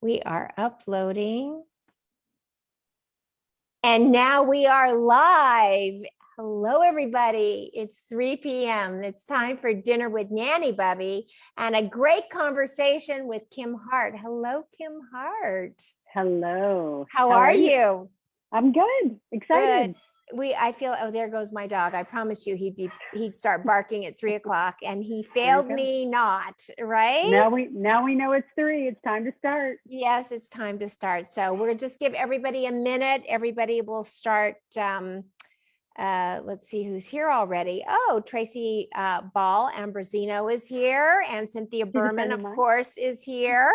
We are uploading. And now we are live. Hello, everybody. It's 3 p.m. It's time for dinner with Nanny, Bubby, and a great conversation with Kim Hart. Hello, Kim Hart. Hello. How are you? I'm good. Excited. Good. I feel, oh, there goes my dog. I promised you he'd start barking at 3 o'clock, and he failed me not, right? Now we know it's 3. It's time to start. Yes, it's time to start. So we'll just give everybody a minute. Everybody will start. Let's see who's here already. Oh, Tracy Ball Ambrosino is here, and Cynthia Berman, of course, is here.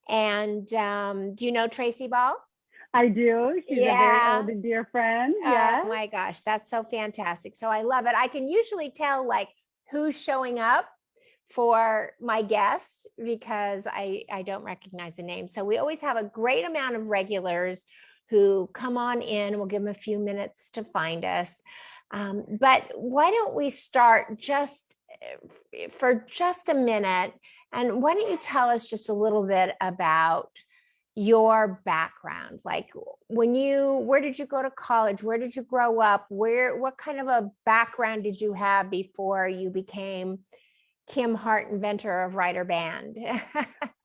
And do you know Tracy Ball? I do. She's a very old and dear friend. Yeah. Oh my gosh, that's so fantastic. So I love it. I can usually tell like who's showing up for my guest because I don't recognize the name. So we always have a great amount of regulars who come on in. We'll give them a few minutes to find us. But why don't we start for just a minute? And why don't you tell us just a little bit about your background? Like where did you go to college? Where did you grow up? What kind of a background did you have before you became Kim Hart, inventor of Rydir Bag?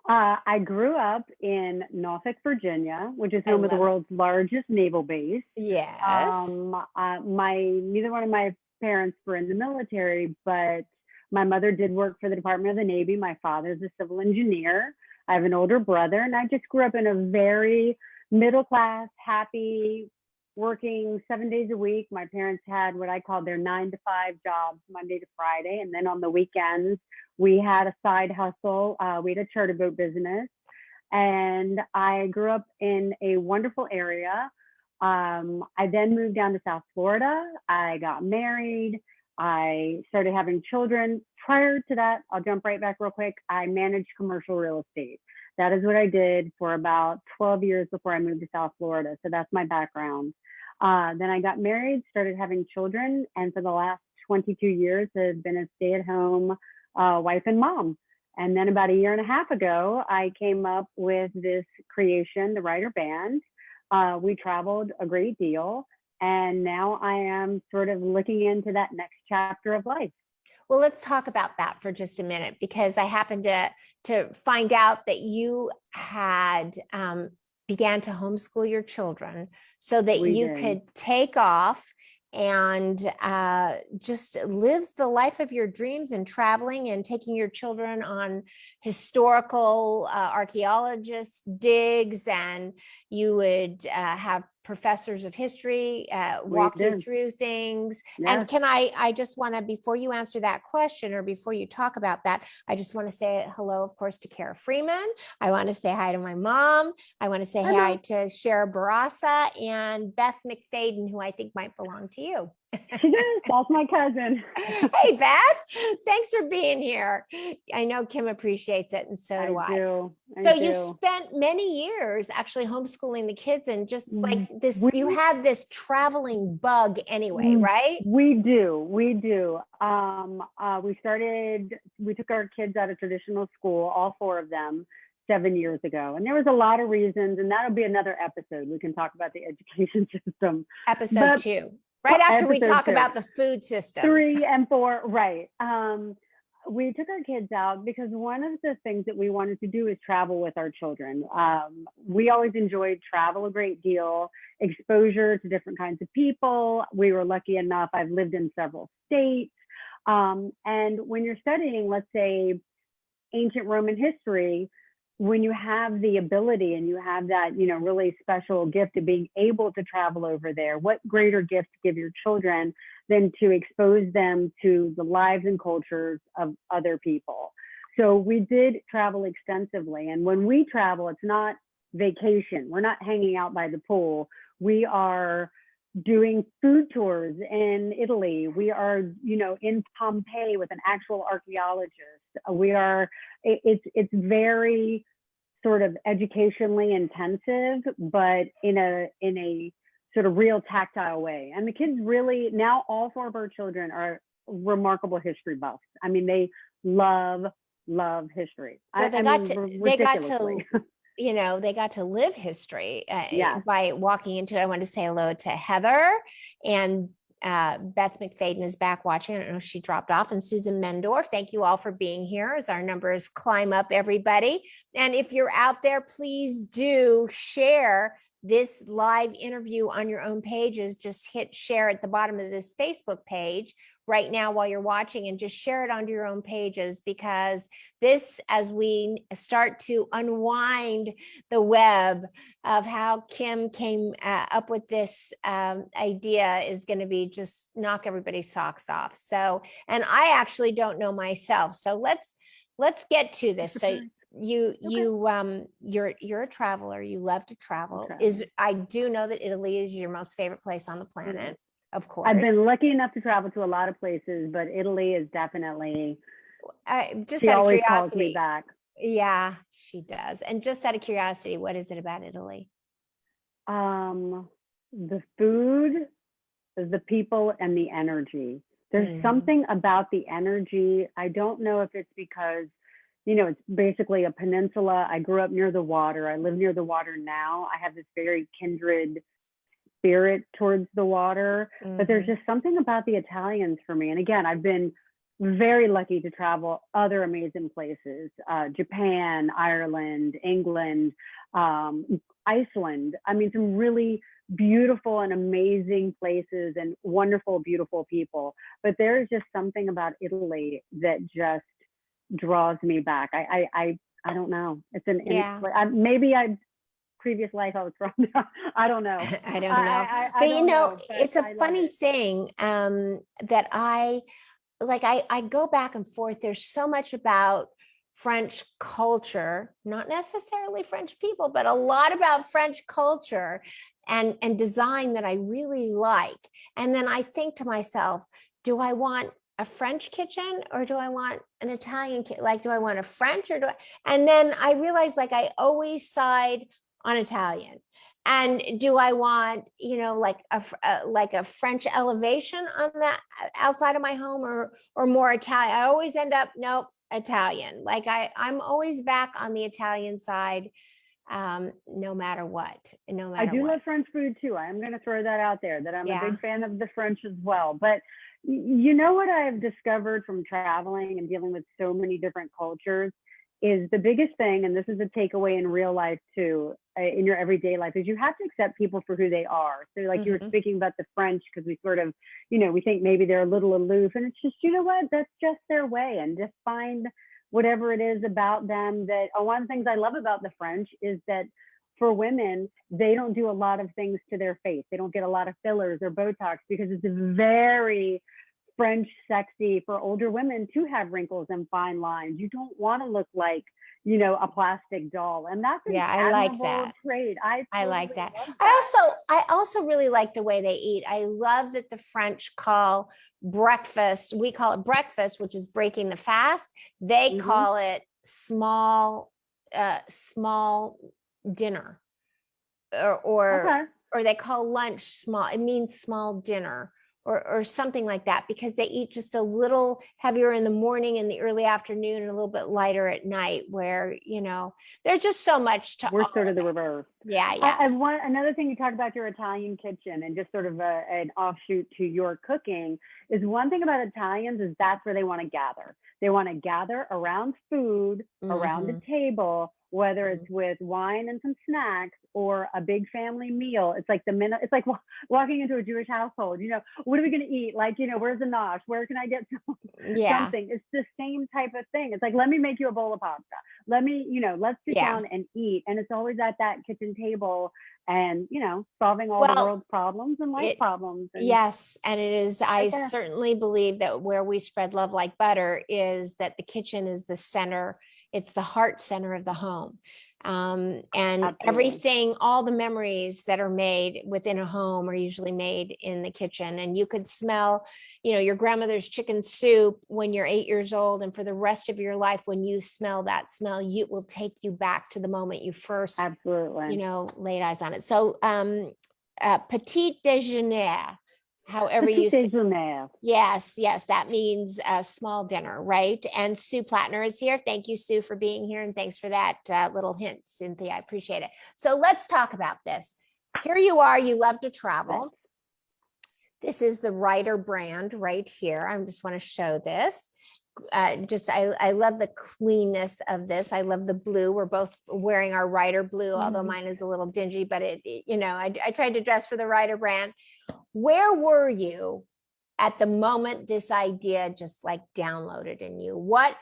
I grew up in Norfolk, Virginia, which is home of the world's largest naval base. Yes. Neither one of my parents were in the military, but my mother did work for the Department of the Navy. My father's a civil engineer. I have an older brother, and I just grew up in a very middle-class, happy, working 7 days a week. My parents had what I called their 9-to-5 jobs, Monday to Friday. And then on the weekends, we had a side hustle. We had a charter boat business. And I grew up in a wonderful area. I then moved down to South Florida. I got married. I started having children. Prior to that, I'll jump right back real quick. I managed commercial real estate. That is what I did for about 12 years before I moved to South Florida. So that's my background. Then I got married, started having children, and for the last 22 years have been a stay-at-home wife and mom. And then about a year and a half ago, I came up with this creation, the Rydir Bag. We traveled a great deal, and now I am sort of looking into that next chapter of life. Well, let's talk about that for just a minute, because I happened to find out that you had began to homeschool your children so that you could take off and just live the life of your dreams and traveling and taking your children on historical archaeologist digs, and you would have professors of history walk you through things. Yes. And can I just want to, before you answer that question or before you talk about that, I just want to say hello, of course, to Kara Freeman. I want to say hi to my mom. I want to say hi to Shara Barasa and Beth McFadden, who I think might belong to you. She does. That's my cousin. Hey, Beth, thanks for being here. I know Kim appreciates it, and so do I. So you spent many years actually homeschooling the kids, and just like this, you have this traveling bug anyway, right? We do. We took our kids out of traditional school, all 4 of them, 7 years ago. And there was a lot of reasons, and that'll be another episode. We can talk about the education system. Episode 2. Right after we talk about the food system. 3 and 4, right. We took our kids out because one of the things that we wanted to do is travel with our children. We always enjoyed travel a great deal, exposure to different kinds of people. We were lucky enough, I've lived in several states. And when you're studying, let's say, ancient Roman history, when you have the ability and you have that, really special gift of being able to travel over there, what greater gift to give your children than to expose them to the lives and cultures of other people? So we did travel extensively. And when we travel, it's not vacation. We're not hanging out by the pool. We are doing food tours in Italy. We are, in Pompeii with an actual archaeologist. It's very sort of educationally intensive, but in a sort of real tactile way. And the kids really, now all 4 of our children are remarkable history buffs. I mean, they love history. Well, they got to you know, they got to live history Yes. by walking into it. I want to say hello to Heather, and Beth McFadden is back watching. I don't know if she dropped off, and Susan Mendorf. Thank you all for being here as our numbers climb up, everybody. And if you're out there, please do share this live interview on your own pages. Just hit share at the bottom of this Facebook page right now while you're watching, and just share it onto your own pages, because this, as we start to unwind the web of how Kim came up with this idea, is going to be just knock everybody's socks off. So, and I actually don't know myself. So let's get to this. So you're a traveler. You love to travel. Okay. I do know that Italy is your most favorite place on the planet. Of course. I've been lucky enough to travel to a lot of places, but Italy is definitely, just she out of always calls curiosity. me back. Yeah, she does. And just out of curiosity, what is it about Italy? The food, the people, and the energy. There's something about the energy. I don't know if it's because, you know, it's basically a peninsula. I grew up near the water. I live near the water now. I have this very kindred spirit towards the water, but there's just something about the Italians for me. And again, I've been very lucky to travel other amazing places, Japan, Ireland, England, Iceland. I mean, some really beautiful and amazing places and wonderful, beautiful people. But there's just something about Italy that just draws me back. I don't know. It's maybe previous life I was from. I don't know. I don't know. But you know, it's a funny thing that I go back and forth. There's so much about French culture, not necessarily French people, but a lot about French culture and design that I really like. And then I think to myself, do I want a French kitchen or do I want an Italian kitchen? Like, do I want a French or and then I realized, like, I always side on Italian. And do I want, you know, like a French elevation on that outside of my home, or more Italian? I always end up, nope, Italian. Like I'm always back on the Italian side, no matter what. I do love French food too. I'm going to throw that out there, that I'm a big fan of the French as well. But you know what I've discovered from traveling and dealing with so many different cultures is the biggest thing, and this is a takeaway in real life too, in your everyday life, is you have to accept people for who they are. So like you were speaking about the French, because we sort of, you know, we think maybe they're a little aloof, and it's just, you know what, that's just their way, and just find whatever it is about them that, one of the things I love about the French is that for women, they don't do a lot of things to their face. They don't get a lot of fillers or Botox, because it's very French sexy for older women to have wrinkles and fine lines. You don't want to look like, you know, a plastic doll. And that's an admirable trait. I like that. I also really like the way they eat. I love that the French call breakfast, we call it breakfast, which is breaking the fast. They call it small dinner, or they call lunch small. It means small dinner. Or something like that, because they eat just a little heavier in the morning and the early afternoon, and a little bit lighter at night, where, you know, there's just so much to. We're sort of the reverse. Yeah. Another thing, you talked about your Italian kitchen, and just sort of an offshoot to your cooking, is one thing about Italians is that's where they want to gather. They want to gather around food, around a table, whether it's with wine and some snacks or a big family meal. It's like it's like walking into a Jewish household. You know, what are we going to eat? Like, you know, where's the nosh? Where can I get something? It's the same type of thing. It's like, let me make you a bowl of pasta. Let me, you know, let's sit down and eat. And it's always at that kitchen table, and, you know, solving all the world's problems and life problems. And yes. And it is, I certainly believe that where we spread love like butter is that the kitchen is the center. It's the heart center of the home. And everything, all the memories that are made within a home are usually made in the kitchen. And you could smell, you know, your grandmother's chicken soup when you're 8 years old, and for the rest of your life, when you smell that smell, you will take you back to the moment you first, you know, laid eyes on it. So petit déjeuner, however Petit you say. déjeuner. Yes, yes, that means a small dinner, right? And Sue Plattner is here. Thank you, Sue, for being here. And thanks for that little hint, Cynthia. I appreciate it. So let's talk about this. Here you are. You love to travel. This is the Rydir brand right here. I just want to show this. I love the cleanness of this. I love the blue. We're both wearing our Rydir blue, although mine is a little dingy, but I tried to dress for the Rydir brand. Where were you at the moment this idea just like downloaded in you? What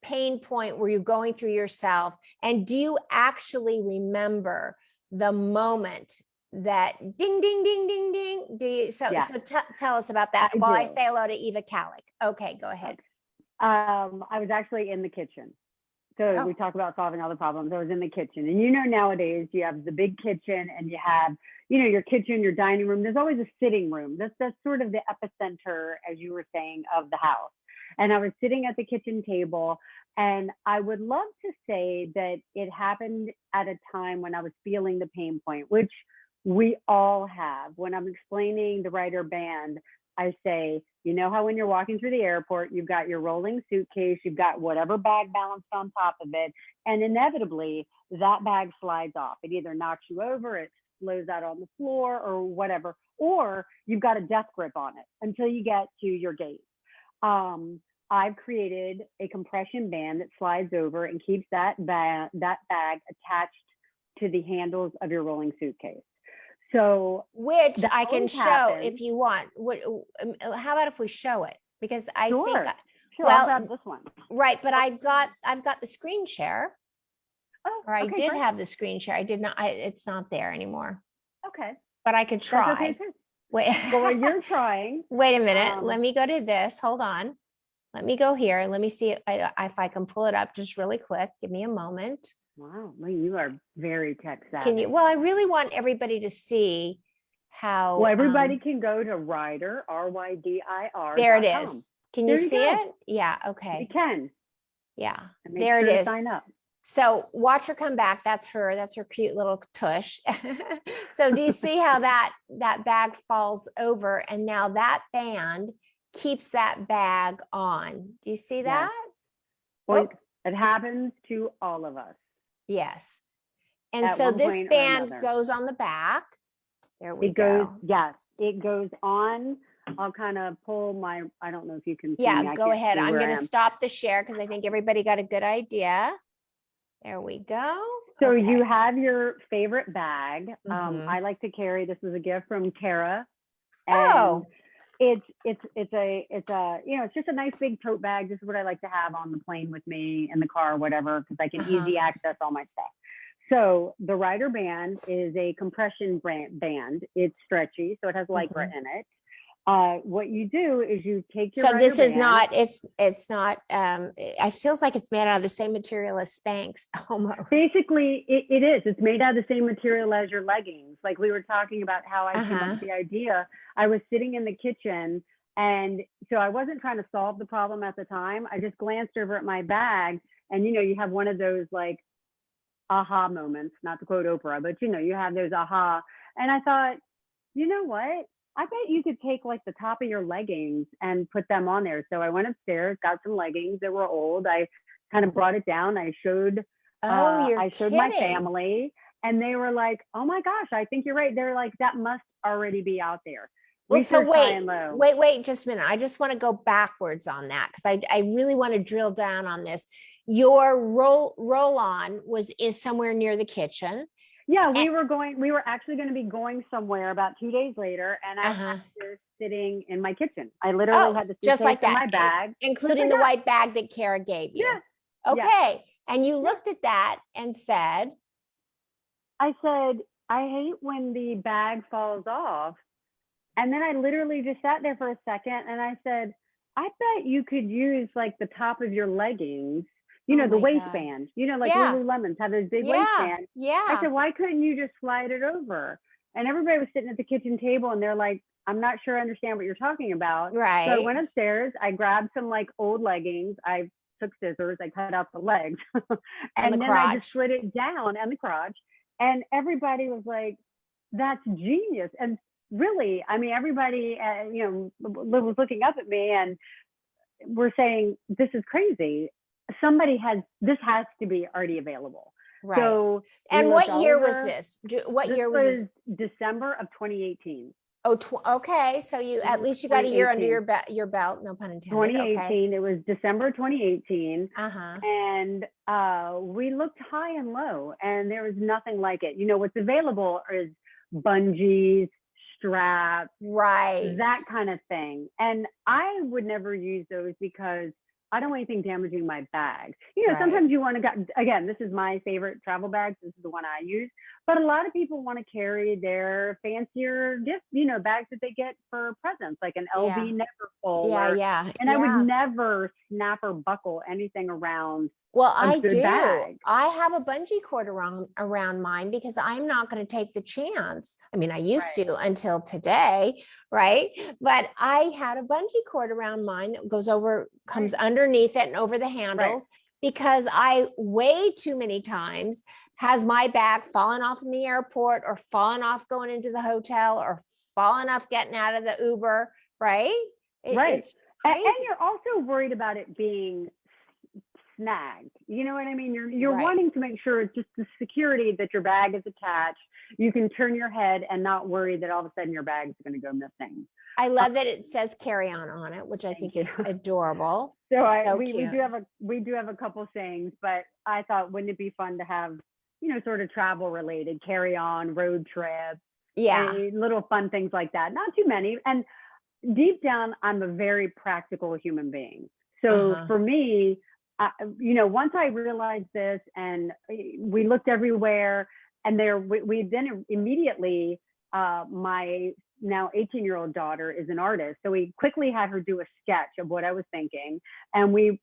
pain point were you going through yourself? And do you actually remember the moment that ding, ding, ding, ding, ding? Do you? So tell us about that while I say hello to Eva Kalik. Okay, go ahead. I was actually in the kitchen. So we talk about solving all the problems. I was in the kitchen, and nowadays you have the big kitchen and you have, your kitchen, your dining room. There's always a sitting room. That's sort of the epicenter, as you were saying, of the house. And I was sitting at the kitchen table, and I would love to say that it happened at a time when I was feeling the pain point, which we all have. When I'm explaining the Rydir band, I say, how when you're walking through the airport, you've got your rolling suitcase, you've got whatever bag balanced on top of it, and inevitably that bag slides off. It either knocks you over, it flows out on the floor or whatever, or you've got a death grip on it until you get to your gate. I've created a compression band that slides over and keeps that bag attached to the handles of your rolling suitcase. So, which I can show if you want. How about if we show it? Because I think, I'll grab this one. Right, but I've got the screen share. Oh, or I did have the screen share. I did not. It's not there anymore. Okay, but I could try. That's okay too. Wait, well, while you're trying. Wait a minute. Let me go to this. Hold on. Let me go here. Let me see if I can pull it up just really quick. Give me a moment. Wow, well, you are very tech savvy. Can you? Well, I really want everybody to see how. Well, everybody can go to Rydir, RYDIR. There it is. Can you see it? Yeah. Okay. You can. Yeah. There it is. Sign up. So watch her come back. That's her cute little tush. So do you see how that bag falls over, and now that band keeps that bag on? Do you see that? Well, it happens to all of us. Yes. And so this band goes on the back. There we go. Yes, it goes on. I'll kind of pull I don't know if you can see me. Yeah, go ahead. I'm going to stop the share because I think everybody got a good idea. There we go. So you have your favorite bag. I like to carry, this is a gift from Tara. And it's just a nice big tote bag. This is what I like to have on the plane with me, in the car, whatever, because I can easy access all my stuff. So the Rydir band is a compression band. It's stretchy, so it has Lycra in it. What you do is you take your this is not, it's not, it feels like it's made out of the same material as Spanx almost. Basically, it is. It's made out of the same material as your leggings. Like we were talking about how I came up with the idea. I was sitting in the kitchen, and so I wasn't trying to solve the problem at the time. I just glanced over at my bag, and you have one of those like aha moments, not to quote Oprah, but you have those aha. And I thought, you know what? I bet you could take like the top of your leggings and put them on there. So I went upstairs, got some leggings that were old. I kind of brought it down. I showed, my family, and they were like, "Oh my gosh, I think you're right." They're like, "That must already be out there." Well, so wait, just a minute. I just want to go backwards on that because I really want to drill down on this. Your roll-on is somewhere near the kitchen. Yeah, we were actually going to be going somewhere about 2 days later, and I was sitting in my kitchen. I literally had the suitcase just like that, in my bag, including the white bag that Kara gave you. Yeah. Okay. Yeah. And you looked at that and said, I said, I hate when the bag falls off. And then I literally just sat there for a second, and I said, I bet you could use like the top of your leggings, the waistband, Lululemons have those big waistbands. Yeah. I said, why couldn't you just slide it over? And everybody was sitting at the kitchen table, and they're like, I'm not sure I understand what you're talking about. Right. So I went upstairs, I grabbed some like old leggings. I took scissors, I cut out the legs, and then I just slid it down and the crotch. And everybody was like, that's genius. And really, I mean, everybody, was looking up at me and we're saying, this is crazy. This has to be already available. Right. So, and what year was this? What year was this? December of 2018. Oh, okay. So at least you got a year under your belt. No pun intended. 2018. Okay. It was December 2018. Uh-huh. And we looked high and low, and there was nothing like it. What's available is bungees, straps, right, that kind of thing. And I would never use those because I don't want anything damaging my bag. right. Sometimes you want to, again, this is my favorite travel bag. This is the one I use. But a lot of people want to carry their fancier gift, bags that they get for presents, like an LV Neverfull. Yeah. And I would never snap or buckle anything around. Well, I do. Bag. I have a bungee cord around mine because I'm not going to take the chance. I mean, I used to until today, right? But I had a bungee cord around mine that comes underneath it and over the handles because I way too many times has my bag fallen off in the airport or fallen off going into the hotel or fallen off getting out of the Uber, right? It's crazy. And you're also worried about it being snagged. You know what I mean? You're wanting to make sure it's just the security that your bag is attached. You can turn your head and not worry that all of a sudden your bag's going to go missing. I love that it says carry on it, which I think is adorable. We do have a couple sayings, but I thought, wouldn't it be fun to have, sort of travel related, carry on, road trips, little fun things like that. Not too many. And deep down, I'm a very practical human being. So for me, once I realized this and we looked everywhere, and we then immediately, my now 18-year-old daughter is an artist. So we quickly had her do a sketch of what I was thinking, and we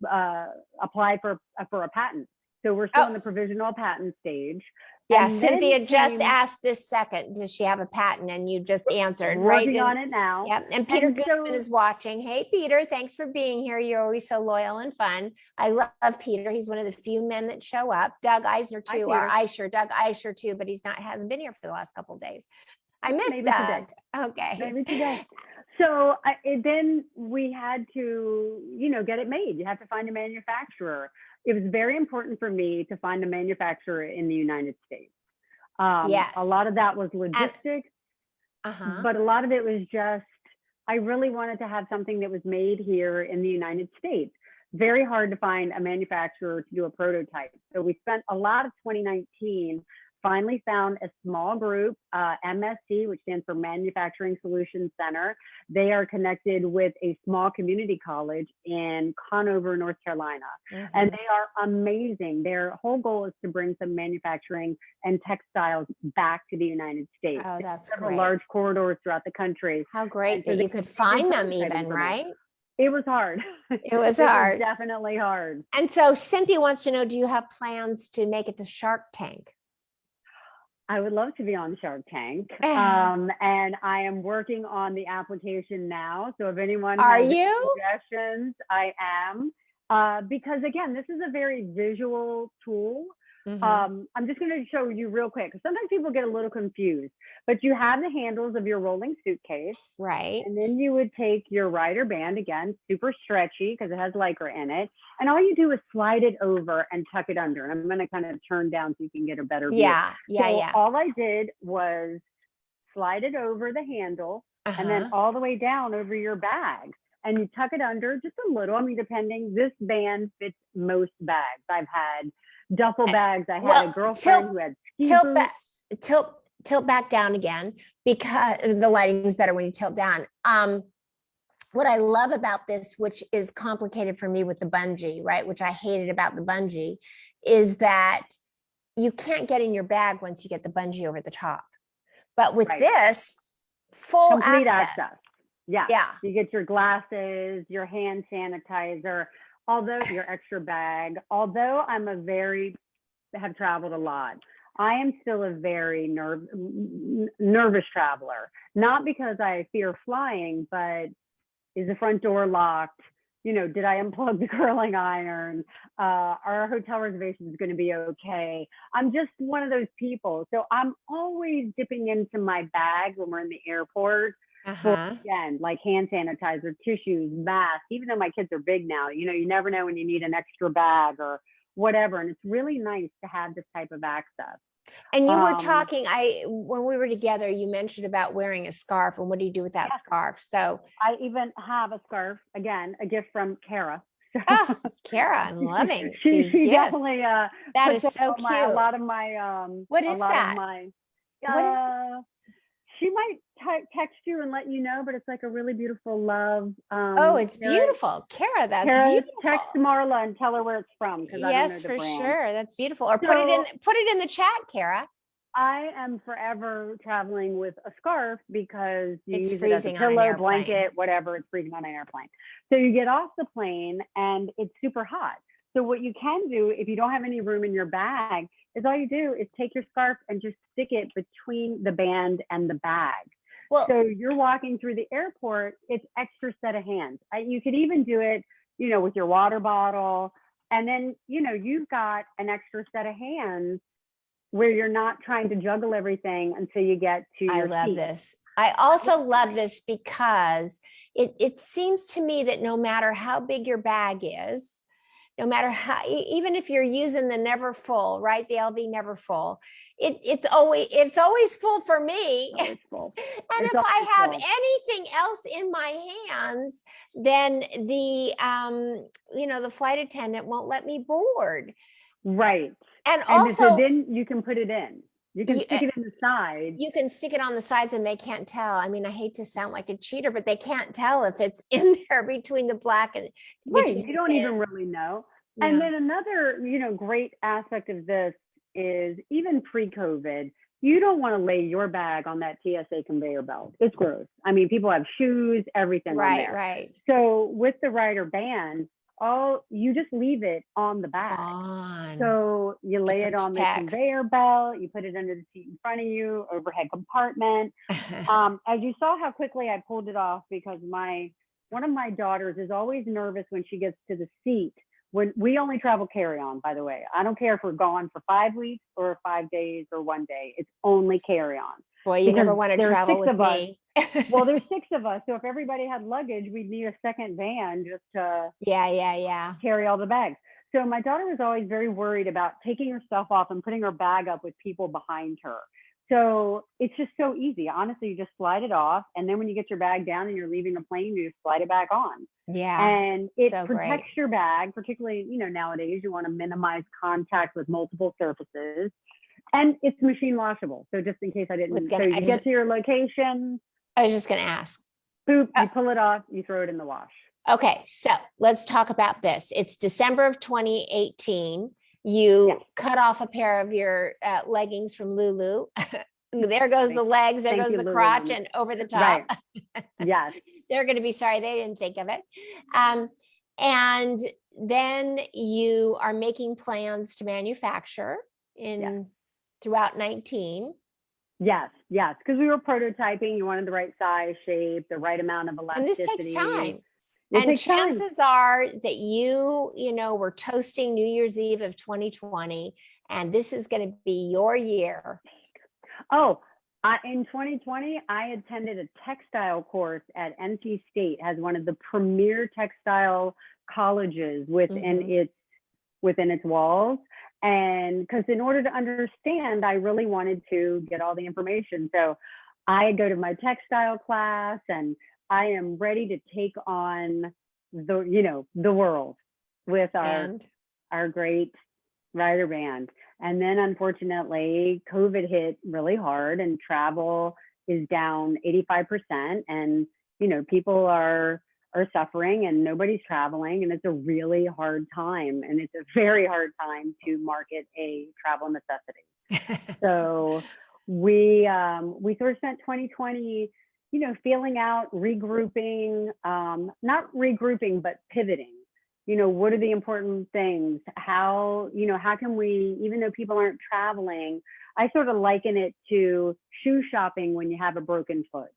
applied for a patent. So we're still in the provisional patent stage. Yeah, and Cynthia just asked this second, does she have a patent? And you just answered. Working on it now. Yep. And Peter Goodman is watching. Hey, Peter, thanks for being here. You're always so loyal and fun. I love Peter. He's one of the few men that show up. Doug Eisner too, or Doug Eisner too, but hasn't been here for the last couple of days. I missed Doug. Today. Okay. Maybe today. So then we had to, get it made. You have to find a manufacturer. It was very important for me to find a manufacturer in the United States. A lot of that was logistics, but a lot of it was just, I really wanted to have something that was made here in the United States. Very hard to find a manufacturer to do a prototype. So we spent a lot of 2019, finally found a small group, MSC, which stands for Manufacturing Solutions Center. They are connected with a small community college in Conover, North Carolina. And they are amazing. Their whole goal is to bring some manufacturing and textiles back to the United States. Oh, that's several great. large corridors throughout the country. How great that you could find them even, right? It was hard. It was hard. Definitely hard. And so Cynthia wants to know, do you have plans to make it to Shark Tank? I would love to be on Shark Tank. And I am working on the application now. So if anyone has suggestions, I am. Because again, this is a very visual tool. I'm just going to show you real quick. Sometimes people get a little confused, but you have the handles of your rolling suitcase. Right. And then you would take your Rydir band, again, super stretchy because it has Lycra in it. And all you do is slide it over and tuck it under. And I'm going to kind of turn down so you can get a better view. All I did was slide it over the handle and then all the way down over your bag. And you tuck it under just a little. I mean, this band fits most bags. I've had duffel bags. I had a girlfriend who had tilt back down again because the lighting is better when you tilt down. What I love about this, which is complicated for me with the bungee, right? Which I hated about the bungee, is that you can't get in your bag once you get the bungee over the top. But with this, full complete access. Yeah. You get your glasses, your hand sanitizer, your extra bag. Although have traveled a lot, I am still a very nervous traveler. Not because I fear flying, but is the front door locked? did I unplug the curling iron? Are our hotel reservations going to be okay? I'm just one of those people. So I'm always dipping into my bag when we're in the airport for, again, like hand sanitizer, tissues, masks, even though my kids are big now, you never know when you need an extra bag or whatever. And it's really nice to have this type of access. And you were talking, when we were together, you mentioned about wearing a scarf, and what do you do with that scarf? So I even have a scarf, again, a gift from Kara. Oh, Kara, I'm loving she these gifts. definitely That is so cute. A lot of my what is that? What is she might text you and let you know, but it's like a really beautiful love. Oh, it's beautiful. Kara, that's beautiful. Text Marla and tell her where it's from, because I don't know the brand. Yes, for sure. That's beautiful. Or put it in the chat, Kara. I am forever traveling with a scarf because it's use freezing it as a pillow, on an blanket, whatever. It's freezing on an airplane. So you get off the plane and it's super hot. So what you can do if you don't have any room in your bag is all you do is take your scarf and just stick it between the band and the bag. Well, so you're walking through the airport, it's extra set of hands. You could even do it, with your water bottle. And then, you've got an extra set of hands where you're not trying to juggle everything until you get to your seat. I love this. I also love this because it seems to me that no matter how big your bag is, no matter how, even if you're using the never full, right? The LV never full, it's always full for me. And if I have anything else in my hands, then the flight attendant won't let me board. Right. And also, so then you can put it in. You can stick it in the side. You can stick it on the sides and they can't tell. I mean, I hate to sound like a cheater, but they can't tell if it's in there between the black and right. You don't even really know. Yeah. And then another, great aspect of this is even pre-COVID, you don't want to lay your bag on that TSA conveyor belt. It's gross. I mean, people have shoes, everything on there. Right. So with the Rydir band, you just leave it on the bag. So you lay it on the conveyor belt, you put it under the seat in front of you, overhead compartment. As you saw how quickly I pulled it off, because one of my daughters is always nervous when she gets to the seat. When we only travel carry-on, by the way. I don't care if we're gone for 5 weeks or 5 days or 1 day. It's only carry-on. Boy, you never want to travel with me. Well, there's 6 of us. So if everybody had luggage, we'd need a second van just to carry all the bags. So my daughter was always very worried about taking her stuff off and putting her bag up with people behind her. So it's just so easy. Honestly, you just slide it off. And then when you get your bag down and you're leaving a plane, you just slide it back on. Yeah. And it protects your bag, particularly, nowadays you want to minimize contact with multiple surfaces. And it's machine washable. So just in case I didn't, you get to your location. I was just going to ask. Boop, you pull it off, you throw it in the wash. Okay, so let's talk about this. It's December of 2018. You cut off a pair of your leggings from Lulu. There goes the legs, there goes the crotch, and over the top. Right. Yes. They're going to be sorry they didn't think of it. And then you are making plans to manufacture throughout 19. Yes, because we were prototyping. You wanted the right size, shape, the right amount of elasticity. And this takes time. And chances are that you were toasting New Year's Eve of 2020, and this is going to be your year. Oh, in 2020, I attended a textile course at NC State, has one of the premier textile colleges within its walls. And because in order to understand, I really wanted to get all the information. So I go to my textile class and I am ready to take on the world with our great Rydir band. And then unfortunately, COVID hit really hard and travel is down 85%. And, people are suffering and nobody's traveling, and it's a really hard time. And it's a very hard time to market a travel necessity. So we sort of spent 2020, feeling out, regrouping, not regrouping, but pivoting. What are the important things? How can we, even though people aren't traveling, I sort of liken it to shoe shopping when you have a broken foot.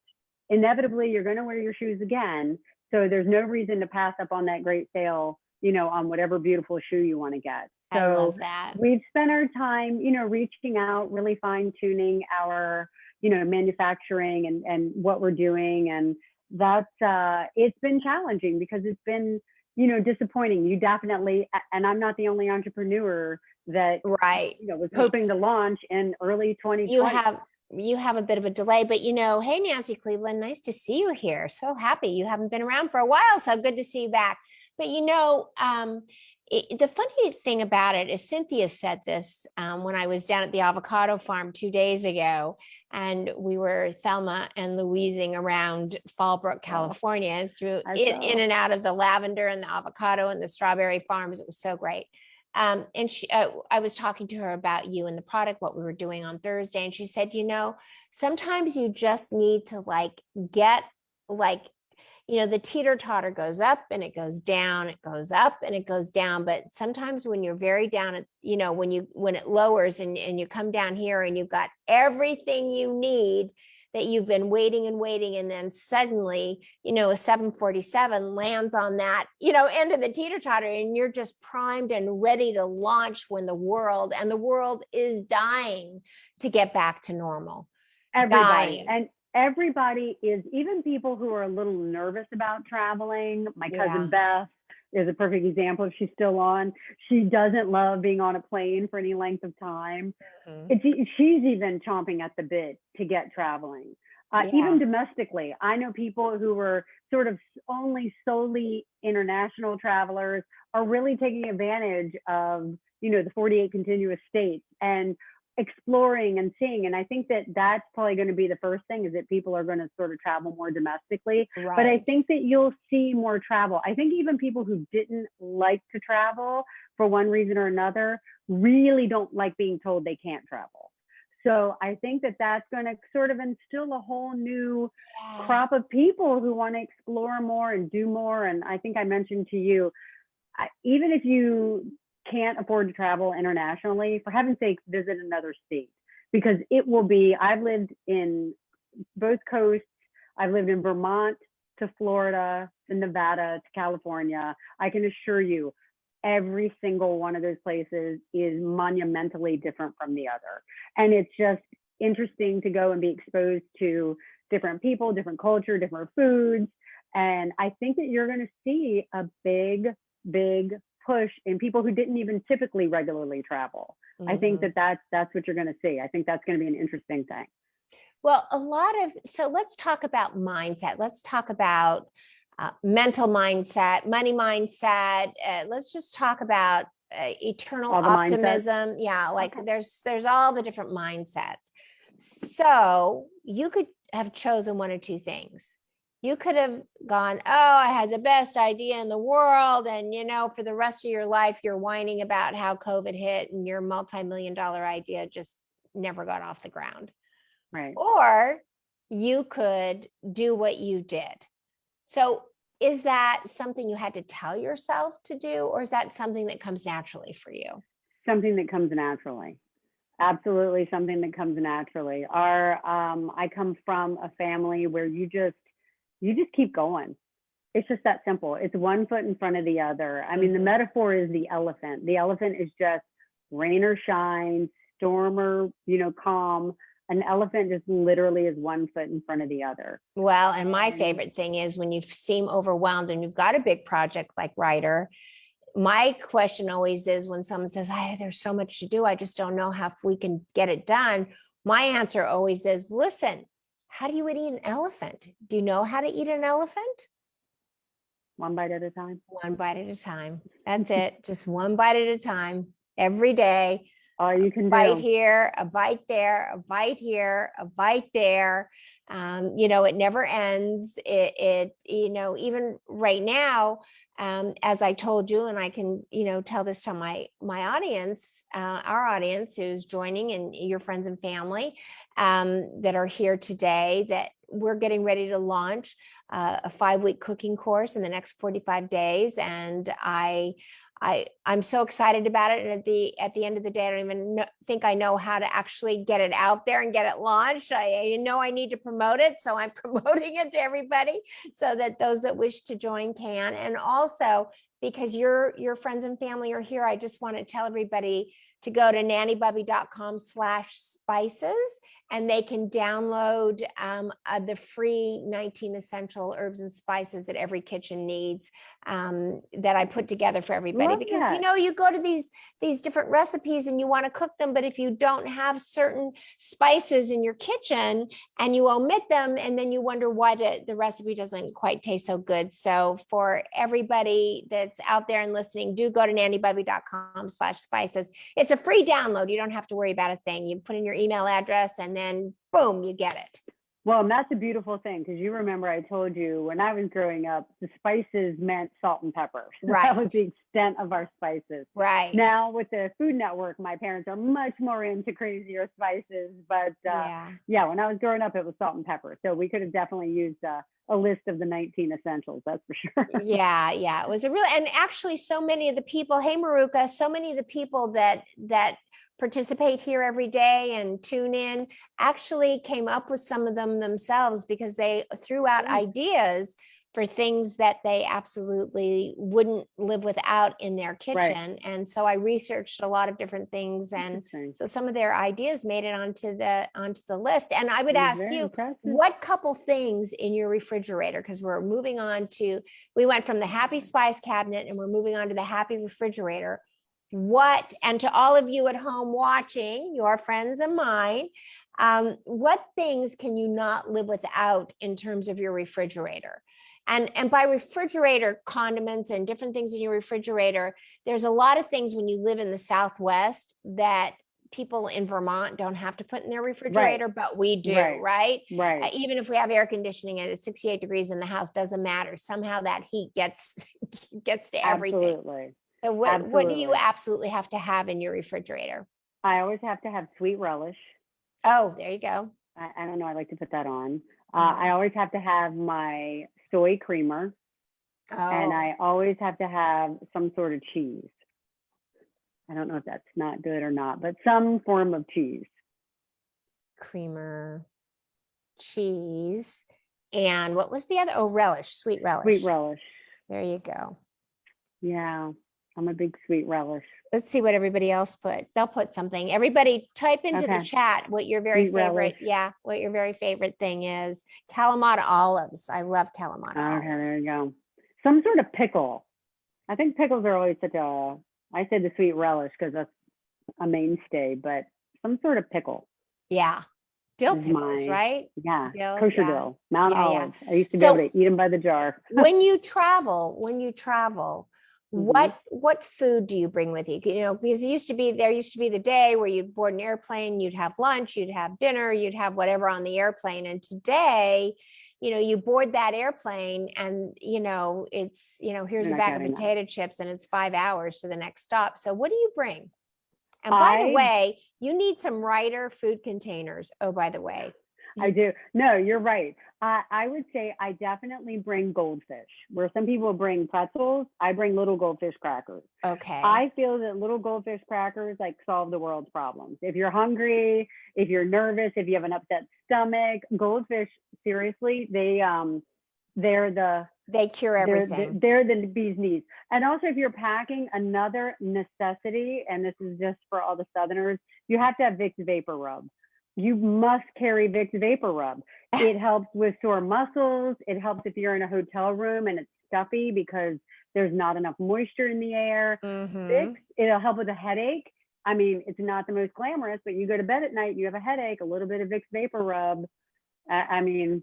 Inevitably, you're going to wear your shoes again. So there's no reason to pass up on that great sale, on whatever beautiful shoe you want to get. So I love that. we've spent our time, reaching out, really fine tuning our, manufacturing and what we're doing. And that's, it's been challenging because it's been, disappointing. You definitely, and I'm not the only entrepreneur that, Right. was hoping to launch in early 2020. You have a bit of a delay, but hey, Nancy Cleveland, nice to see you here. So happy you haven't been around for a while. So good to see you back. But the funny thing about it is Cynthia said this when I was down at the avocado farm 2 days ago, and we were Thelma and Louising around Fallbrook, California, and through in and out of the lavender and the avocado and the strawberry farms. It was so great. And I was talking to her about you and the product, what we were doing on Thursday. And she said, sometimes you just need to get the teeter totter goes up and it goes down, it goes up and it goes down. But sometimes when you're very down at, when it lowers and you come down here and you've got everything you need that you've been waiting and waiting. And then suddenly, a 747 lands on that, end of the teeter totter, and you're just primed and ready to launch when the world is dying to get back to normal. Everybody. And everybody is, even people who are a little nervous about traveling. My cousin Beth is a perfect example. If she's still on, she doesn't love being on a plane for any length of time. She's even chomping at the bit to get traveling. Even domestically, I know people who were sort of only solely international travelers are really taking advantage of, the 48 continuous states and exploring and seeing. And I think that that's probably going to be the first thing, is that people are going to sort of travel more domestically. Right. But I think that you'll see more travel. I think even people who didn't like to travel for one reason or another really don't like being told they can't travel. So I think that that's going to sort of instill a whole new crop of people who want to explore more and do more. And I think I mentioned to you, even if you can't afford to travel internationally, for heaven's sake, visit another state, because it will be, I've lived in both coasts. I've lived in Vermont to Florida to Nevada to California. I can assure you, every single one of those places is monumentally different from the other. And it's just interesting to go and be exposed to different people, different culture, different foods. And I think that you're going to see a big push in people who didn't even typically regularly travel. I think that that's what you're going to see. I think that's going to be an interesting thing. Well, so let's talk about mindset. Let's talk about mental mindset, money mindset. Let's just talk about eternal optimism. There's all the different mindsets. So you could have chosen one or two things. You could have gone, I had the best idea in the world. And, for the rest of your life, you're whining about how COVID hit and your multi-million-dollar idea just never got off the ground. Right. Or you could do what you did. So is that something you had to tell yourself to do, or is that something that comes naturally for you? Something that comes naturally. Absolutely something that comes naturally. I come from a family where you just keep going. It's just that simple. It's one foot in front of the other. I mean, the metaphor is the elephant. The elephant is just rain or shine, storm or, calm. An elephant just literally is one foot in front of the other. Well, and my favorite thing is when you seem overwhelmed and you've got a big project like Rydir, my question always is when someone says, there's so much to do, I just don't know how we can get it done. My answer always is, listen, how do you eat an elephant? Do you know how to eat an elephant? One bite at a time. One bite at a time. That's it. Just one bite at a time every day. All you can do. Bite here, a bite there, a bite here, a bite there. It never ends. Even right now, as I told you, and I can, tell this to my audience, our audience who's joining, and your friends and family that are here today, that we're getting ready to launch a 5-week cooking course in the next 45 days. And I'm so excited about it. And at the end of the day, I don't even think I know how to actually get it out there and get it launched. I know I need to promote it. So I'm promoting it to everybody so that those that wish to join can. And also because your friends and family are here, I just want to tell everybody to go to nannybubby.com/spices, and they can download the free 19 essential herbs and spices that every kitchen needs, that I put together for everybody. Love because that. you go to these different recipes and you want to cook them, but if you don't have certain spices in your kitchen and you omit them, and then you wonder why the recipe doesn't quite taste so good. So for everybody that's out there and listening, do go to nannybubby.com/spices. It's a free download. You don't have to worry about a thing. You put in your email address and then boom, you get it. Well, and that's a beautiful thing, because you remember I told you when I was growing up, the spices meant salt and pepper. Right. That was the extent of our spices. Right. Now with the Food Network, my parents are much more into crazier spices. But yeah, when I was growing up, it was salt and pepper. So we could have definitely used a list of the 19 essentials. That's for sure. Yeah. It was a real, and actually so many of the people, hey, Maruka, so many of the people that participate here every day and tune in actually came up with some of them themselves, because they threw out ideas for things that they absolutely wouldn't live without in their kitchen. Right. And so I researched a lot of different things, and so some of their ideas made it onto the list. And I would ask you, what couple things in your refrigerator, because we're moving on to, we went from the Happy Spice cabinet and we're moving on to the Happy refrigerator. And to all of you at home watching, your friends and mine, what things can you not live without in terms of your refrigerator? And by refrigerator, condiments and different things in your refrigerator, there's a lot of things when you live in the Southwest that people in Vermont don't have to put in their refrigerator, but we do, right? Even if we have air conditioning and it's 68 degrees in the house, doesn't matter. Somehow that heat gets to everything. Absolutely. So what do you absolutely have to have in your refrigerator? I always have to have sweet relish. Oh, there you go. I don't know. I like to put that on. I always have to have my soy creamer. And I always have to have some sort of cheese. I don't know if that's not good or not, but some form of cheese. Creamer, cheese, and what was the other? Oh, relish, sweet relish. Sweet relish. There you go. Yeah. I'm a big sweet relish. Let's see what everybody else put. They'll put something. Everybody type into the chat what your very favorite, what your very favorite thing is. Kalamata olives. I love Kalamata olives. Okay, there you go. Some sort of pickle. I think pickles are always such a, I say the sweet relish because that's a mainstay, but some sort of pickle. Yeah. Dill pickles, right? Yeah. Kosher dill, Mount Olive. I used to be able to eat them by the jar. when you travel, what food do you bring with you? Because there used to be the day where you'd board an airplane, you'd have lunch, you'd have dinner, you'd have whatever on the airplane. And today, you board that airplane and, it's, here's a bag of potato chips and it's 5 hours to the next stop. So what do you bring? And by the way, you need some Rydir food containers. Oh, by the way. I do. No, you're right. I would say I definitely bring goldfish. Where some people bring pretzels, I bring little goldfish crackers. Okay. I feel that little goldfish crackers solve the world's problems. If you're hungry, if you're nervous, if you have an upset stomach, goldfish, seriously, they cure everything. They're the bee's knees. And also, if you're packing, another necessity, and this is just for all the Southerners, you have to have Vicks Vapor Rub. You must carry Vicks Vapor Rub. It helps with sore muscles. It helps if you're in a hotel room and it's stuffy because there's not enough moisture in the air. Vicks, it'll help with a headache. I mean, it's not the most glamorous, but you go to bed at night, you have a headache, a little bit of Vicks Vapor Rub. I mean,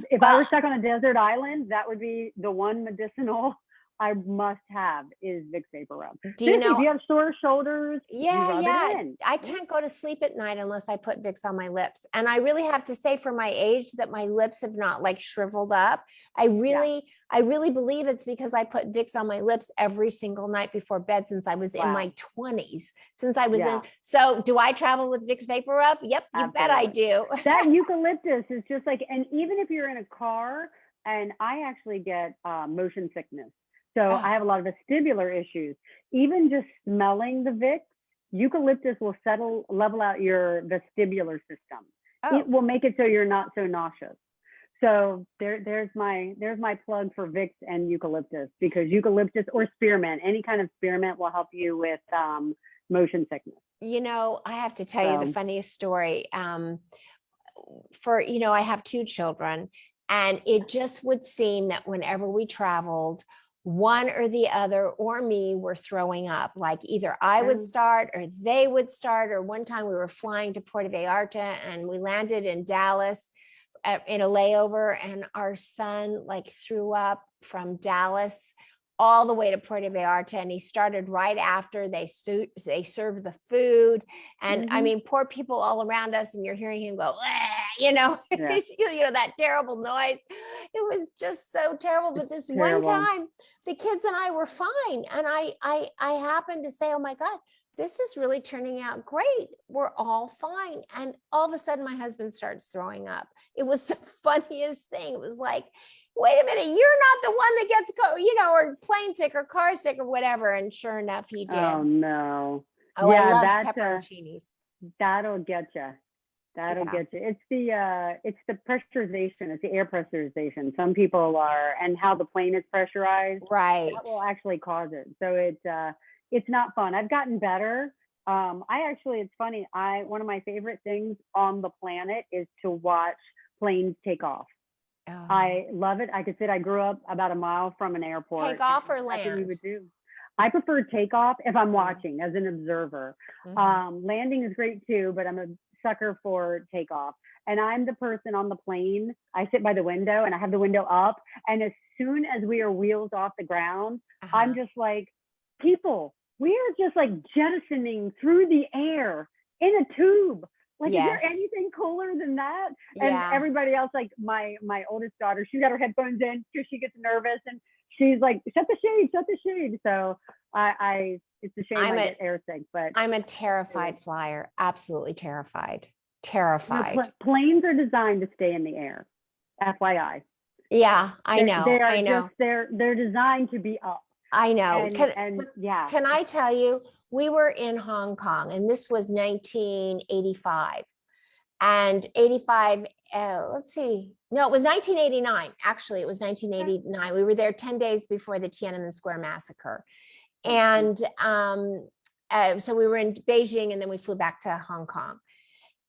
if I were stuck on a desert island, that would be the one medicinal I must have is Vicks Vapor Rub. Do you know if you have sore shoulders? I can't go to sleep at night unless I put Vicks on my lips. And I really have to say, for my age, that my lips have not shriveled up. I really believe it's because I put Vicks on my lips every single night before bed since I was in my 20s. Since I was in. So do I travel with Vicks Vapor Rub? Yep, you bet I do. That eucalyptus is just and even if you're in a car, and I actually get motion sickness. So Oh, I have a lot of vestibular issues. Even just smelling the Vicks, eucalyptus will level out your vestibular system. It oh, will make it so you're not so nauseous. So there's my plug for Vicks and eucalyptus, because eucalyptus or spearmint, any kind of spearmint, will help you with motion sickness. I have to tell you the So funniest story. I have two children, and it just would seem that whenever we traveled, one or the other or me were throwing up. Like either I would start or they would start. Or one time we were flying to Puerto Vallarta and we landed in Dallas in a layover, and our son like threw up from Dallas all the way to Puerto Vallarta, and he started right after they served the food. And I mean, poor people all around us, and you're hearing him go, yeah, that terrible noise. It was just so terrible. But this one terrible. time, the kids and I were fine, and I happened to say, "Oh my God, this is really turning out great. We're all fine." And all of a sudden, my husband starts throwing up. It was the funniest thing. It was like, wait a minute, you're not the one that gets, or plane sick or car sick or whatever. And sure enough, he did. Oh no. Oh, I Yeah, love that pepperoncinis. that'll get you. That'll Yeah. get you. It's the pressurization. It's the air pressurization. Some people are, and how the plane is pressurized, Right. that will actually cause it. So it's not fun. I've gotten better. It's funny. One of my favorite things on the planet is to watch planes take off. Oh. I love it. I grew up about a mile from an airport. Take off or That's what we land? would do. I prefer takeoff if I'm watching as an observer. Landing is great too, but I'm a sucker for takeoff. And I'm the person on the plane. I sit by the window and I have the window up. And as soon as we are wheels off the ground, I'm just like, people, we are just like jettisoning through the air in a tube. Like, is there anything cooler than that? And everybody else, like my oldest daughter, she got her headphones in because she gets nervous, and she's like, shut the shade. So it's a shame I get airsick, but I'm a terrified flyer. Absolutely terrified. Planes are designed to stay in the air. FYI. Yeah, I know. I know. They're designed to be up. I know. Can I tell you, we were in Hong Kong, and this was 1985. And 85, let's see. No, it was 1989. Actually, it was 1989. We were there 10 days before the Tiananmen Square massacre. And so we were in Beijing, and then we flew back to Hong Kong.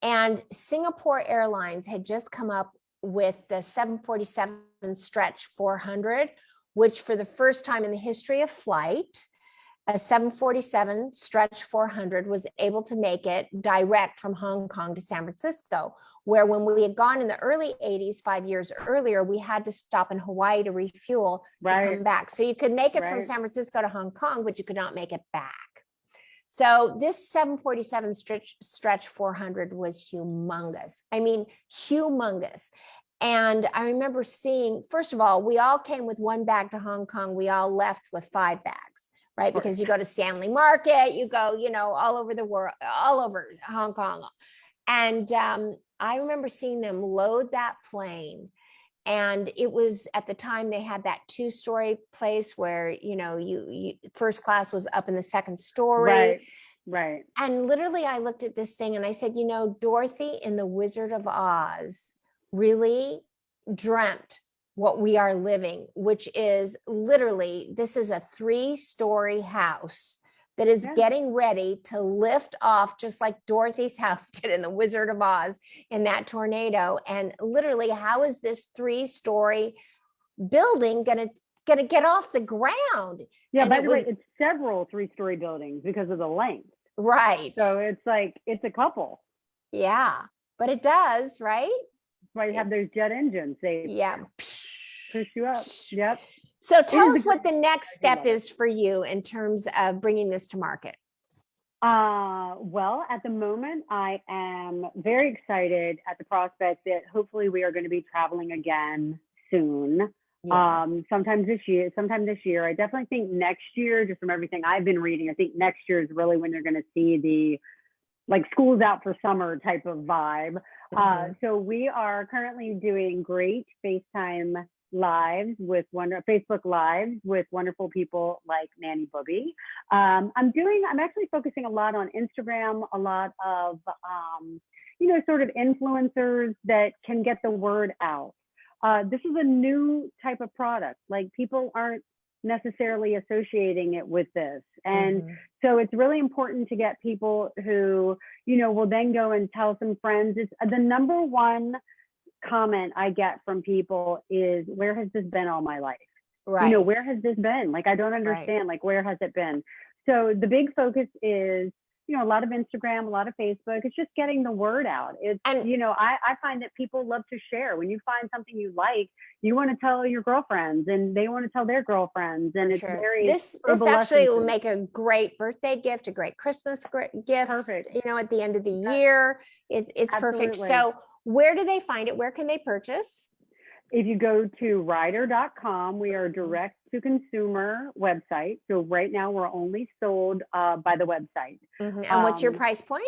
And Singapore Airlines had just come up with the 747 Stretch 400, which for the first time in the history of flight, a 747 Stretch 400 was able to make it direct from Hong Kong to San Francisco, where when we had gone in the early 80s, 5 years earlier, we had to stop in Hawaii to refuel to come back. So you could make it from San Francisco to Hong Kong, but you could not make it back. So this 747 Stretch 400 was humongous. I mean, humongous. And I remember seeing, first of all, we all came with one bag to Hong Kong. We all left with 5 bags, right? Because you go to Stanley Market, you go, all over the world, all over Hong Kong. And I remember seeing them load that plane. And it was at the time they had that 2-story place where, you first class was up in the 2nd story. Right. And literally I looked at this thing and I said, Dorothy in the Wizard of Oz really dreamt what we are living, which is literally, this is a 3-story house that is getting ready to lift off, just like Dorothy's house did in the Wizard of Oz in that tornado. And literally, how is this 3-story building gonna get off the ground? Yeah, by the way, it's several 3-story buildings because of the length. Right. So it's like, it's a couple. Yeah, but it does, right? That's why you have those jet engines. They push you up. Yep. So tell us what the next step is for you in terms of bringing this to market. Well, at the moment, I am very excited at the prospect that hopefully we are going to be traveling again soon. Sometime this year. I definitely think next year, just from everything I've been reading, I think next year is really when they're going to see the school's out for summer type of vibe. So we are currently doing great FaceTime Facebook lives with wonderful people like Nanny Bubby. I'm actually focusing a lot on Instagram, a lot of, sort of influencers that can get the word out. This is a new type of product. Like, people aren't necessarily associating it with this. And so it's really important to get people who, will then go and tell some friends. It's the number one comment I get from people is, where has this been all my life? Right. Where has this been? Like, I don't understand. Right. Like, where has it been? So the big focus is, a lot of Instagram, a lot of Facebook. It's just getting the word out. It's, I find that people love to share. When you find something you like, you want to tell your girlfriends, and they want to tell their girlfriends. And it's this actually will make a great birthday gift, a great Christmas gift. Perfect. At the end of the year, it's perfect. So where do they find it? Where can they purchase? If you go to Rydir.com, we are a direct to consumer website. So right now we're only sold by the website. And what's your price point?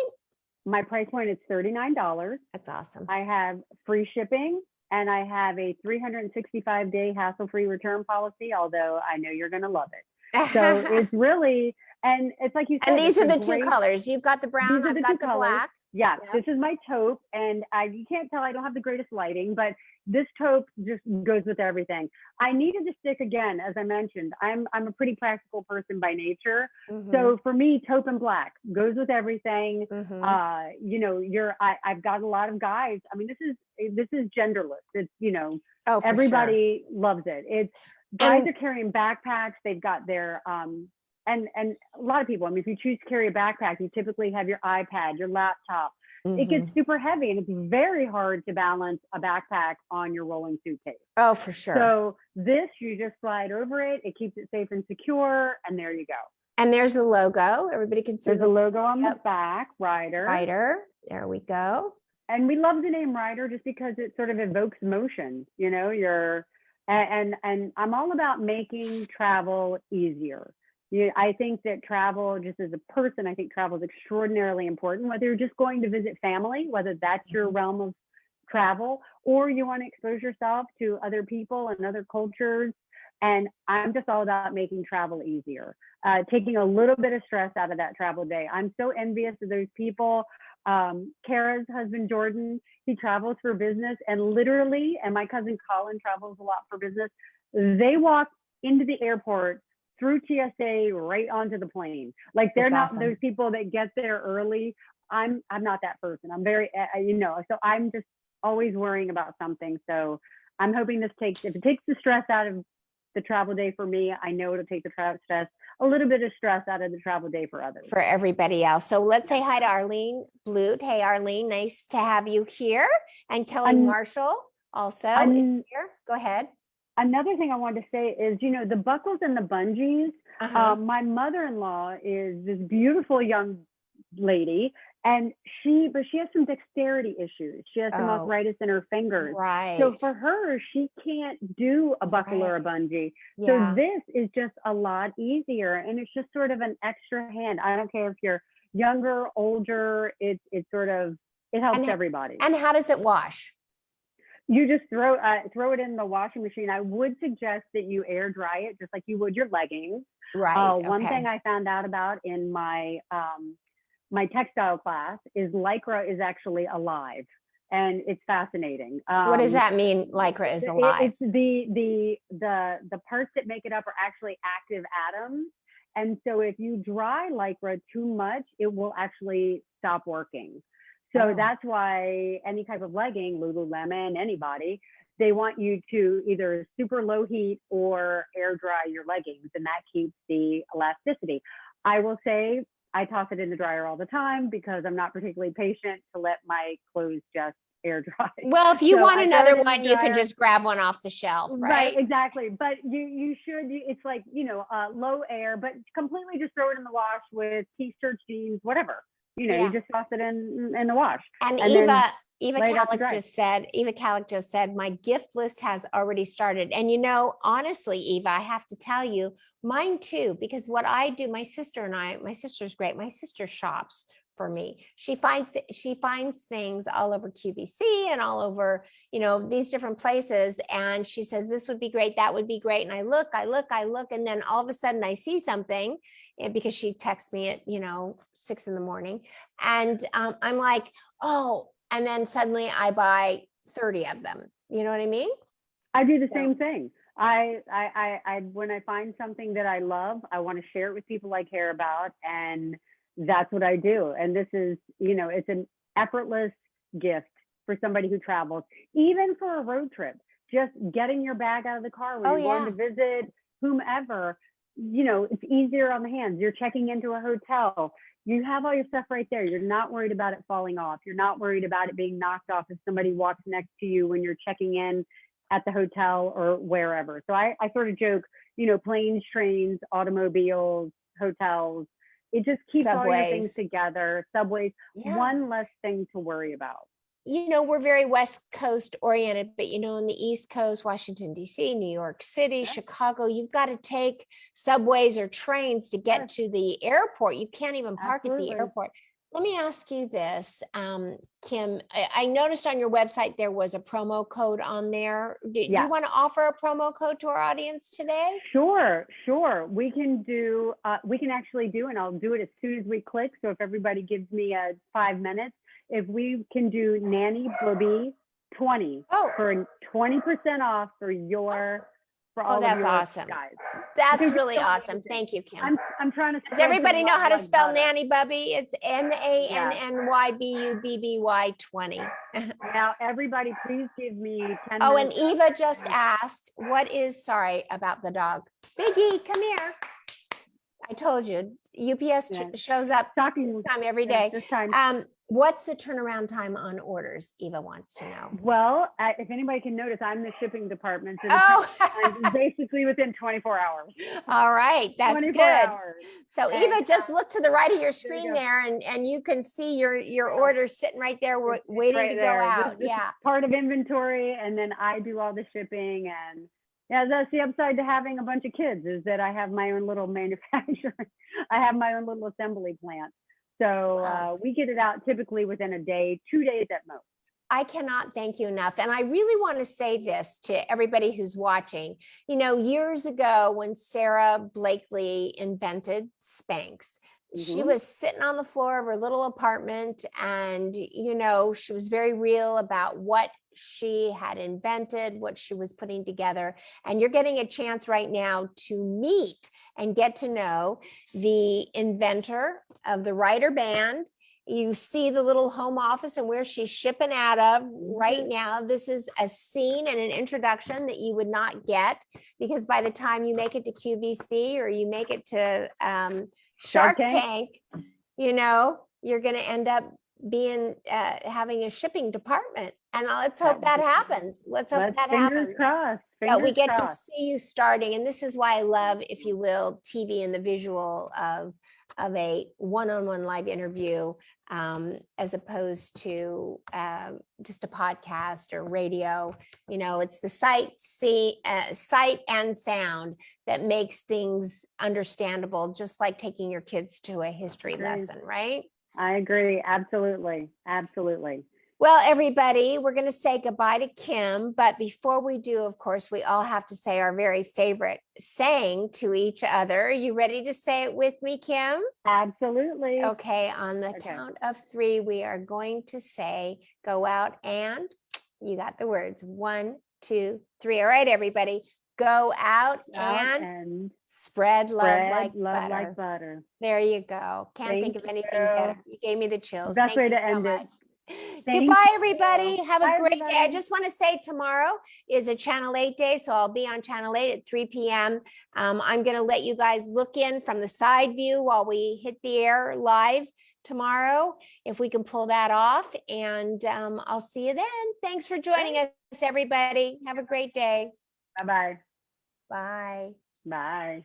My price point is $39. That's awesome. I have free shipping, and I have a 365-day hassle-free return policy, although I know you're going to love it. So it's really, and it's like you said. And these are the two colors. You've got the brown, I've got the black. Yeah, This is my taupe, and you can't tell I don't have the greatest lighting, but this taupe just goes with everything. I needed to stick, again, as I mentioned, I'm a pretty practical person by nature. So for me, taupe and black goes with everything. I've got a lot of guys. I mean, this is genderless. It's, everybody loves it. It's guys are carrying backpacks. They've got their, and a lot of people, I mean, if you choose to carry a backpack, you typically have your iPad, your laptop. It gets super heavy, and it's very hard to balance a backpack on your rolling suitcase. Oh, for sure. So this, you just slide over it. It keeps it safe and secure, and there you go. And there's a logo. Everybody can see. There's a logo on the back, Rydir. Rydir. There we go. And we love the name Rydir just because it sort of evokes motion. And I'm all about making travel easier. I think that travel, just as a person, I think travel is extraordinarily important, whether you're just going to visit family, whether that's your realm of travel, or you want to expose yourself to other people and other cultures. And I'm just all about making travel easier, taking a little bit of stress out of that travel day. I'm so envious of those people. Kara's husband, Jordan, he travels for business, and literally, and my cousin Colin travels a lot for business. They walk into the airport through TSA right onto the plane. Like, they're not those people that get there early. I'm not that person. I'm very, so I'm just always worrying about something. So I'm hoping if it takes the stress out of the travel day for me, I know it'll take a little bit of stress out of the travel day for others. For everybody else. So let's say hi to Arlene Blute. Hey, Arlene, nice to have you here. And Kelly Marshall also is here. Go ahead. Another thing I wanted to say is, the buckles and the bungees. My mother-in-law is this beautiful young lady, and she has some dexterity issues. She has some arthritis in her fingers. Right. So for her, she can't do a buckle or a bungee. Yeah. So this is just a lot easier, and it's just sort of an extra hand. I don't care if you're younger, older. It helps everybody. And how does it wash? You just throw it in the washing machine. I would suggest that you air dry it just like you would your leggings. Right. One thing I found out about in my my textile class is Lycra is actually alive, and it's fascinating. What does that mean? Lycra is alive? It's the parts that make it up are actually active atoms, and so if you dry Lycra too much, it will actually stop working. So that's why any type of legging, Lululemon, anybody, they want you to either super low heat or air dry your leggings, and that keeps the elasticity. I will say I toss it in the dryer all the time because I'm not particularly patient to let my clothes just air dry. Well, if you want another one, you can just grab one off the shelf, right? Right, exactly. But you should, it's like, low air, but completely just throw it in the wash with t-shirts, jeans, whatever. You just toss it in the wash. And Eva Kalick just said, my gift list has already started. And honestly, Eva, I have to tell you, mine too, because what I do, my sister's great. My sister shops for me. She finds things all over QVC and all over, these different places. And she says, this would be great. That would be great. And I look. And then all of a sudden I see something, and because she texts me at, 6 a.m. And I'm like, oh, and then suddenly I buy 30 of them. You know what I mean? I do the same thing. I when I find something that I love, I want to share it with people I care about, and that's what I do. And this is, it's an effortless gift for somebody who travels, even for a road trip. Just getting your bag out of the car when you're going to visit whomever, it's easier on the hands. You're checking into a hotel. You have all your stuff right there. You're not worried about it falling off. You're not worried about it being knocked off if somebody walks next to you when you're checking in at the hotel or wherever. So I sort of joke, planes, trains, automobiles, hotels, it just keeps all your things together. Subways, one less thing to worry about. We're very West Coast oriented, but in the East Coast, Washington, D.C., New York City, Chicago, you've got to take subways or trains to get to the airport. You can't even park at the airport. Let me ask you this, Kim, I noticed on your website there was a promo code on there. Do you want to offer a promo code to our audience today? Sure. We can actually do, and I'll do it as soon as we click. So if everybody gives me 5 minutes, if we can do Nanny Bubby 20 for 20% off for all that's of your awesome. guys. That's really awesome. Thank you, Kim. I'm trying to. Does everybody know how to spell Nanny Bubby? It's NANNYBUBBY 20. Now, everybody, please give me 10 Oh, minutes. and Eva just asked, sorry about the dog. Biggie, come here. I told you, UPS shows up this time every day. This time. What's the turnaround time on orders? Eva wants to know. Well, if anybody can notice, I'm the shipping department. So basically within 24 hours. All right. That's good. Hours. So Eva, just look to the right of your screen there and you can see your orders sitting right there waiting to go out. This is part of inventory. And then I do all the shipping. And that's the upside to having a bunch of kids, is that I have my own little manufacturing. I have my own little assembly plant. So we get it out typically within a day, 2 days at most. I cannot thank you enough. And I really want to say this to everybody who's watching. Years ago when Sarah Blakely invented Spanx, she was sitting on the floor of her little apartment and, she was very real about what she had invented, what she was putting together. And you're getting a chance right now to meet and get to know the inventor of the Rydir Bag. You see the little home office and where she's shipping out of right now. This is a scene and an introduction that you would not get, because by the time you make it to QVC or you make it to Shark Tank, you're going to end up being having a shipping department. And let's hope that happens. Let's hope that happens. Fingers crossed. We get to see you starting. And this is why I love, if you will, TV and the visual of a one-on-one live interview, as opposed to just a podcast or radio. It's the sight and sound that makes things understandable, just like taking your kids to a history lesson, right? I agree. Absolutely. Well, everybody, we're going to say goodbye to Kim. But before we do, of course, we all have to say our very favorite saying to each other. Are you ready to say it with me, Kim? Absolutely. Okay. On the count of 3, we are going to say, go out and, you got the words, 1, 2, 3. All right, everybody. Go out and spread love like butter. There you go. Can't think of anything better. You gave me the chills. Best way to end it. Goodbye, everybody. Have a great day. I just want to say tomorrow is a Channel 8 day, so I'll be on Channel 8 at 3 p.m. I'm going to let you guys look in from the side view while we hit the air live tomorrow, if we can pull that off. And I'll see you then. Thanks for joining us, everybody. Have a great day. Bye-bye. Bye. Bye.